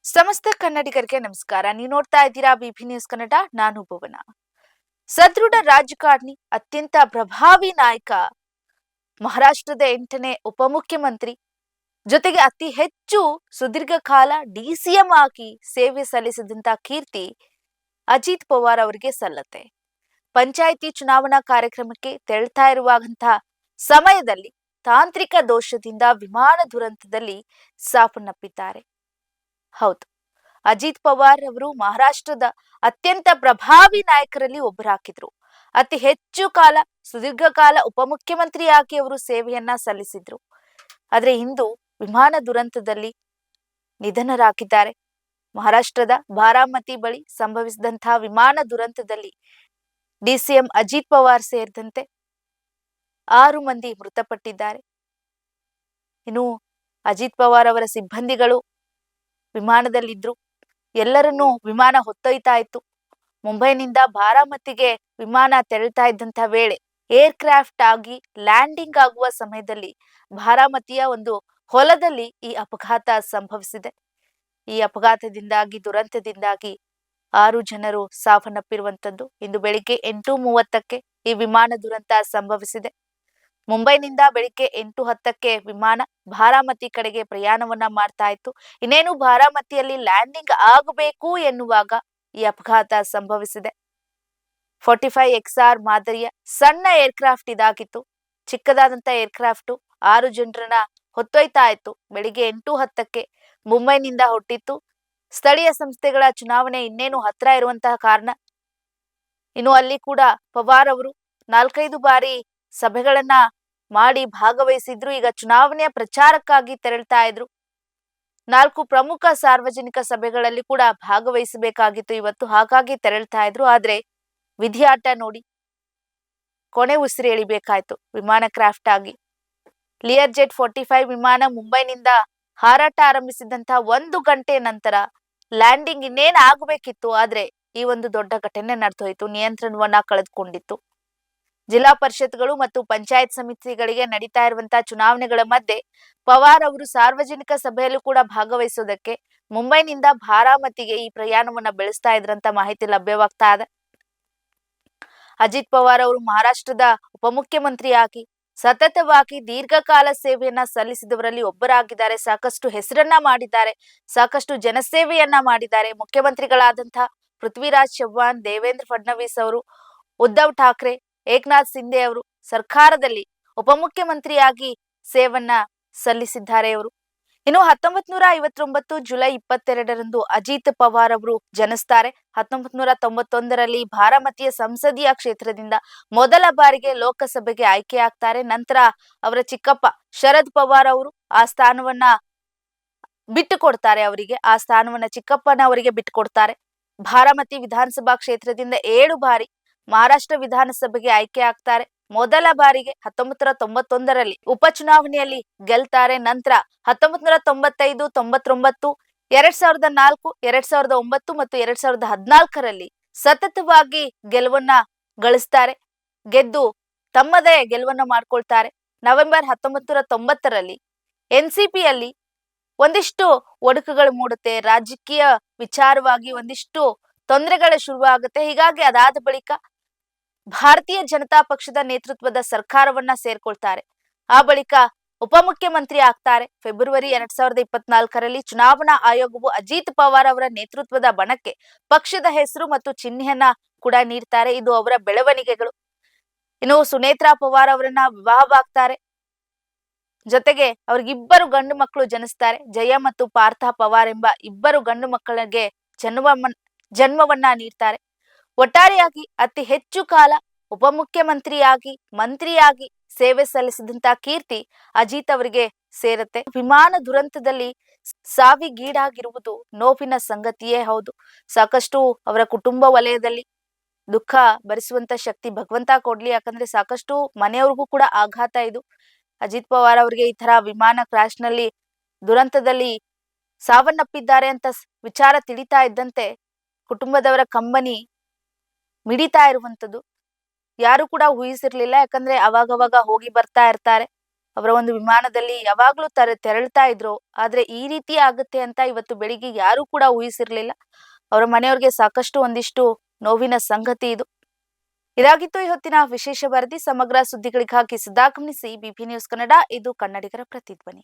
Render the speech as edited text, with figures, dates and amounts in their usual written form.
ಸಮಸ್ತ ಕನ್ನಡಿಗರಿಗೆ ನಮಸ್ಕಾರ. ನೀವು ನೋಡ್ತಾ ಇದ್ದೀರಾ ಬಿಪಿ ನ್ಯೂಸ್ ಕನ್ನಡ. ನಾನು ಭುವನ. ಸದೃಢ ರಾಜಕಾರಣಿ, ಅತ್ಯಂತ ಪ್ರಭಾವಿ ನಾಯಕ, ಮಹಾರಾಷ್ಟ್ರದ 8ನೇ ಉಪಮುಖ್ಯಮಂತ್ರಿ, ಜೊತೆಗೆ ಅತಿ ಹೆಚ್ಚು ಸುದೀರ್ಘ ಕಾಲ ಡಿಸಿಎಂ ಆಗಿ ಸೇವೆ ಸಲ್ಲಿಸಿದಂತ ಕೀರ್ತಿ ಅಜಿತ್ ಪವಾರ್ ಅವರಿಗೆ ಸಲ್ಲತ್ತೆ. ಪಂಚಾಯಿತಿ ಚುನಾವಣಾ ಕಾರ್ಯಕ್ರಮಕ್ಕೆ ತೆರಳ್ತಾ ಇರುವಂತಹ ಸಮಯದಲ್ಲಿ ತಾಂತ್ರಿಕ ದೋಷದಿಂದ ವಿಮಾನ ದುರಂತದಲ್ಲಿ ಸಾವನ್ನಪ್ಪಿದ್ದಾರೆ. ಹೌದು, ಅಜಿತ್ ಪವಾರ್ ಅವರು ಮಹಾರಾಷ್ಟ್ರದ ಅತ್ಯಂತ ಪ್ರಭಾವಿ ನಾಯಕರಲ್ಲಿ ಒಬ್ಬರಾಗಿದ್ರು. ಅತಿ ಹೆಚ್ಚು ಕಾಲ ಸುದೀರ್ಘ ಕಾಲ ಉಪಮುಖ್ಯಮಂತ್ರಿಯಾಗಿ ಅವರು ಸೇವೆಯನ್ನ ಸಲ್ಲಿಸಿದ್ರು. ಆದ್ರೆ ಇಂದು ವಿಮಾನ ದುರಂತದಲ್ಲಿ ನಿಧನರಾಗಿದ್ದಾರೆ. ಮಹಾರಾಷ್ಟ್ರದ ಬಾರಾಮತಿ ಬಳಿ ಸಂಭವಿಸಿದಂತಹ ವಿಮಾನ ದುರಂತದಲ್ಲಿ ಡಿಸಿಎಂ ಅಜಿತ್ ಪವಾರ್ ಸೇರಿದಂತೆ 6 ಮಂದಿ ಮೃತಪಟ್ಟಿದ್ದಾರೆ. ಇನ್ನು ಅಜಿತ್ ಪವಾರ್ ಅವರ ಸಿಬ್ಬಂದಿಗಳು ವಿಮಾನದಲ್ಲಿದ್ರು. ಎಲ್ಲರನ್ನೂ ವಿಮಾನ ಹೊತ್ತೊಯ್ತಾ ಇತ್ತು. ಮುಂಬೈನಿಂದ ಬಾರಾಮತಿಗೆ ವಿಮಾನ ತೆರಳ್ತಾ ಇದ್ದಂತ ವೇಳೆ ಏರ್ಕ್ರಾಫ್ಟ್ ಆಗಿ ಲ್ಯಾಂಡಿಂಗ್ ಆಗುವ ಸಮಯದಲ್ಲಿ ಬಾರಾಮತಿಯ ಒಂದು ಹೊಲದಲ್ಲಿ ಈ ಅಪಘಾತ ಸಂಭವಿಸಿದೆ. ಈ ಅಪಘಾತದಿಂದಾಗಿ, ದುರಂತದಿಂದಾಗಿ 6 ಜನರು ಸಾವನ್ನಪ್ಪಿರುವಂತದ್ದು. ಇಂದು ಬೆಳಿಗ್ಗೆ 8:30ಕ್ಕೆ ಈ ವಿಮಾನ ದುರಂತ ಸಂಭವಿಸಿದೆ. ಮುಂಬೈನಿಂದ ಬೆಳಿಗ್ಗೆ 8:10ಕ್ಕೆ ವಿಮಾನ ಬಾರಾಮತಿ ಕಡೆಗೆ ಪ್ರಯಾಣವನ್ನ ಮಾಡ್ತಾ ಇತ್ತು. ಇನ್ನೇನು ಬಾರಾಮತಿಯಲ್ಲಿ ಲ್ಯಾಂಡಿಂಗ್ ಆಗಬೇಕು ಎನ್ನುವಾಗ ಈ ಅಪಘಾತ ಸಂಭವಿಸಿದೆ. 45XR ಮಾದರಿಯ ಸಣ್ಣ ಏರ್ಕ್ರಾಫ್ಟ್ ಇದಾಗಿತ್ತು. ಚಿಕ್ಕದಾದಂತ ಏರ್ಕ್ರಾಫ್ಟ್ 6 ಜನರನ್ನ ಹೊತ್ತೊಯ್ತಾ ಇತ್ತು. ಬೆಳಿಗ್ಗೆ 8:10ಕ್ಕೆ ಮುಂಬೈನಿಂದ ಹೊಟ್ಟಿತ್ತು. ಸ್ಥಳೀಯ ಸಂಸ್ಥೆಗಳ ಚುನಾವಣೆ ಇನ್ನೇನು ಹತ್ರ ಇರುವಂತಹ ಕಾರಣ ಇನ್ನು ಅಲ್ಲಿ ಕೂಡ ಪವಾರ್ ಅವರು 4-5 ಬಾರಿ ಸಭೆಗಳನ್ನ ಮಾಡಿ ಭಾಗವಹಿಸಿದ್ರು. ಈಗ ಚುನಾವಣೆಯ ಪ್ರಚಾರಕ್ಕಾಗಿ ತೆರಳ್ತಾ ಇದ್ರು. 4 ಪ್ರಮುಖ ಸಾರ್ವಜನಿಕ ಸಭೆಗಳಲ್ಲಿ ಕೂಡ ಭಾಗವಹಿಸಬೇಕಾಗಿತ್ತು ಇವತ್ತು. ಹಾಗಾಗಿ ತೆರಳ್ತಾ ಇದ್ರು. ಆದ್ರೆ ವಿಧಿಯಾಟ ನೋಡಿ ಕೊನೆ ಉಸಿರು ಎಳಿಬೇಕಾಯ್ತು ವಿಮಾನ ಕ್ರಾಫ್ಟ್ ಆಗಿ. ಲಿಯರ್ ಜೆಟ್ 45 ವಿಮಾನ ಮುಂಬೈನಿಂದ ಹಾರಾಟ ಆರಂಭಿಸಿದಂತ 1 ಗಂಟೆ ನಂತರ ಲ್ಯಾಂಡಿಂಗ್ ಇನ್ನೇನ್ ಆಗಬೇಕಿತ್ತು. ಆದ್ರೆ ಈ ಒಂದು ದೊಡ್ಡ ಘಟನೆ ನಡೆದೋಯ್ತು. ನಿಯಂತ್ರಣವನ್ನ ಕಳೆದುಕೊಂಡಿತ್ತು. ಜಿಲ್ಲಾ ಪರಿಷತ್ಗಳು ಮತ್ತು ಪಂಚಾಯತ್ ಸಮಿತಿಗಳಿಗೆ ನಡೀತಾ ಇರುವಂತಹ ಚುನಾವಣೆಗಳ ಮಧ್ಯೆ ಪವಾರ್ ಅವರು ಸಾರ್ವಜನಿಕ ಸಭೆಯಲ್ಲೂ ಕೂಡ ಭಾಗವಹಿಸೋದಕ್ಕೆ ಮುಂಬೈನಿಂದ ಬಾರಾಮತಿಗೆ ಈ ಪ್ರಯಾಣವನ್ನ ಬೆಳೆಸ್ತಾ ಇದ್ರಂತ ಮಾಹಿತಿ ಲಭ್ಯವಾಗ್ತಾ ಇದೆ. ಅಜಿತ್ ಪವಾರ್ ಅವರು ಮಹಾರಾಷ್ಟ್ರದ ಉಪಮುಖ್ಯಮಂತ್ರಿಯಾಗಿ ಸತತವಾಗಿ ದೀರ್ಘಕಾಲ ಸೇವೆಯನ್ನ ಸಲ್ಲಿಸಿದವರಲ್ಲಿ ಒಬ್ಬರಾಗಿದ್ದಾರೆ. ಸಾಕಷ್ಟು ಹೆಸರನ್ನ ಮಾಡಿದ್ದಾರೆ, ಸಾಕಷ್ಟು ಜನಸೇವೆಯನ್ನ ಮಾಡಿದ್ದಾರೆ. ಮುಖ್ಯಮಂತ್ರಿಗಳಾದಂತಹ ಪೃಥ್ವಿರಾಜ್ ಚವ್ಹಾಣ್, ದೇವೇಂದ್ರ ಫಡ್ನವೀಸ್ ಅವರು, ಉದ್ಧವ್ ಠಾಕ್ರೆ, ಏಕನಾಥ್ ಶಿಂದೆ ಅವರು ಸರ್ಕಾರದಲ್ಲಿ ಉಪಮುಖ್ಯಮಂತ್ರಿಯಾಗಿ ಸೇವನ್ನ ಸಲ್ಲಿಸಿದ್ದಾರೆ ಅವರು. ಇನ್ನು 1959 ಜುಲೈ 22ರಂದು ಅಜಿತ್ ಪವಾರ್ ಅವರು ಜನಿಸ್ತಾರೆ. 1991ರಲ್ಲಿ ಬಾರಾಮತಿಯ ಸಂಸದೀಯ ಕ್ಷೇತ್ರದಿಂದ ಮೊದಲ ಬಾರಿಗೆ ಲೋಕಸಭೆಗೆ ಆಯ್ಕೆಯಾಗ್ತಾರೆ. ನಂತರ ಅವರ ಚಿಕ್ಕಪ್ಪ ಶರದ್ ಪವಾರ್ ಅವರು ಆ ಸ್ಥಾನವನ್ನ ಬಿಟ್ಟು ಕೊಡ್ತಾರೆ. ಅವರಿಗೆ ಆ ಸ್ಥಾನವನ್ನ ಚಿಕ್ಕಪ್ಪನವರಿಗೆ ಬಿಟ್ಟು ಕೊಡ್ತಾರೆ. ಬಾರಾಮತಿ ವಿಧಾನಸಭಾ ಕ್ಷೇತ್ರದಿಂದ 7 ಬಾರಿ ಮಹಾರಾಷ್ಟ್ರ ವಿಧಾನಸಭೆಗೆ ಆಯ್ಕೆ ಆಗ್ತಾರೆ. ಮೊದಲ ಬಾರಿಗೆ 1991ರಲ್ಲಿ ಉಪಚುನಾವಣೆಯಲ್ಲಿ ಗೆಲ್ತಾರೆ. ನಂತರ 1995, 99, 2004, 2009 ಮತ್ತು 2014ರಲ್ಲಿ ಸತತವಾಗಿ ಗೆಲುವನ್ನ ಗಳಿಸ್ತಾರೆ. ಗೆದ್ದು ತಮ್ಮದೇ ಗೆಲುವನ್ನ ಮಾಡ್ಕೊಳ್ತಾರೆ. ನವೆಂಬರ್ 1990ರಲ್ಲಿ ಎನ್ಸಿಪಿಯಲ್ಲಿ ಒಂದಿಷ್ಟು ಒಡಕುಗಳು ಮೂಡುತ್ತೆ. ರಾಜಕೀಯ ವಿಚಾರವಾಗಿ ಒಂದಿಷ್ಟು ತೊಂದರೆಗಳು ಶುರುವಾಗುತ್ತೆ. ಹೀಗಾಗಿ ಅದಾದ ಬಳಿಕ ಭಾರತೀಯ ಜನತಾ ಪಕ್ಷದ ನೇತೃತ್ವದ ಸರ್ಕಾರವನ್ನ ಸೇರ್ಕೊಳ್ತಾರೆ. ಆ ಬಳಿಕ ಉಪಮುಖ್ಯಮಂತ್ರಿ ಆಗ್ತಾರೆ. ಫೆಬ್ರವರಿ 2024ರಲ್ಲಿ ಚುನಾವಣಾ ಆಯೋಗವು ಅಜಿತ್ ಪವಾರ್ ಅವರ ನೇತೃತ್ವದ ಬಣಕ್ಕೆ ಪಕ್ಷದ ಹೆಸರು ಮತ್ತು ಚಿಹ್ನೆಯನ್ನ ಕೂಡ ನೀಡ್ತಾರೆ. ಇದು ಅವರ ಬೆಳವಣಿಗೆಗಳು. ಇನ್ನು ಸುನೇತ್ರಾ ಪವಾರ್ ಅವರನ್ನ ವಿವಾಹವಾಗ್ತಾರೆ. ಜೊತೆಗೆ ಅವ್ರಿಗಿಬ್ಬರು ಗಂಡು ಮಕ್ಕಳು ಜನಿಸ್ತಾರೆ. ಜಯ ಮತ್ತು ಪಾರ್ಥ ಪವಾರ್ ಎಂಬ ಇಬ್ಬರು ಗಂಡು ಮಕ್ಕಳಿಗೆ ಜನ್ಮವನ್ನ ನೀಡ್ತಾರೆ. ಒಟ್ಟಾರೆಯಾಗಿ ಅತಿ ಹೆಚ್ಚು ಕಾಲ ಉಪಮುಖ್ಯಮಂತ್ರಿಯಾಗಿ, ಮಂತ್ರಿಯಾಗಿ ಸೇವೆ ಸಲ್ಲಿಸಿದಂತ ಕೀರ್ತಿ ಅಜಿತ್ ಅವರಿಗೆ ಸೇರುತ್ತೆ. ವಿಮಾನ ದುರಂತದಲ್ಲಿ ಸಾವಿಗೀಡಾಗಿರುವುದು ನೋವಿನ ಸಂಗತಿಯೇ ಹೌದು. ಸಾಕಷ್ಟು ಅವರ ಕುಟುಂಬ ವಲಯದಲ್ಲಿ ದುಃಖ ಭರಿಸುವಂತ ಶಕ್ತಿ ಭಗವಂತ ಕೊಡ್ಲಿ. ಯಾಕಂದ್ರೆ ಸಾಕಷ್ಟು ಮನೆಯವ್ರಿಗೂ ಕೂಡ ಆಘಾತ ಇದು. ಅಜಿತ್ ಪವಾರ್ ಅವರಿಗೆ ಈ ತರ ವಿಮಾನ ಕ್ರಾಶ್ ನಲ್ಲಿ ದುರಂತದಲ್ಲಿ ಸಾವನ್ನಪ್ಪಿದ್ದಾರೆ ಅಂತ ವಿಚಾರ ತಿಳಿತಾ ಇದ್ದಂತೆ ಕುಟುಂಬದವರ ಕಂಬನಿ ಮಿಡಿತಾ ಇರುವಂತದ್ದು ಯಾರು ಕೂಡ ಊಹಿಸಿರ್ಲಿಲ್ಲ. ಯಾಕಂದ್ರೆ ಅವಾಗವಾಗ ಹೋಗಿ ಬರ್ತಾ ಇರ್ತಾರೆ. ಅವರ ಒಂದು ವಿಮಾನದಲ್ಲಿ ಯಾವಾಗ್ಲೂ ತೆರಳ್ತಾ ಇದ್ರು. ಆದ್ರೆ ಈ ರೀತಿ ಆಗುತ್ತೆ ಅಂತ ಇವತ್ತು ಬೆಳಿಗ್ಗೆ ಯಾರು ಕೂಡ ಊಹಿಸಿರ್ಲಿಲ್ಲ. ಅವರ ಮನೆಯವರಿಗೆ ಸಾಕಷ್ಟು ಒಂದಿಷ್ಟು ನೋವಿನ ಸಂಗತಿ ಇದು. ಇದಾಗಿತ್ತು ಇವತ್ತಿನ ವಿಶೇಷ ವರದಿ. ಸಮಗ್ರ ಸುದ್ದಿಗಳಿಗಾಗಿ ಸದಾ ಗಮನಿಸಿ ಬಿಪಿ ನ್ಯೂಸ್ ಕನ್ನಡ. ಇದು ಕನ್ನಡಿಗರ ಪ್ರತಿಧ್ವನಿ.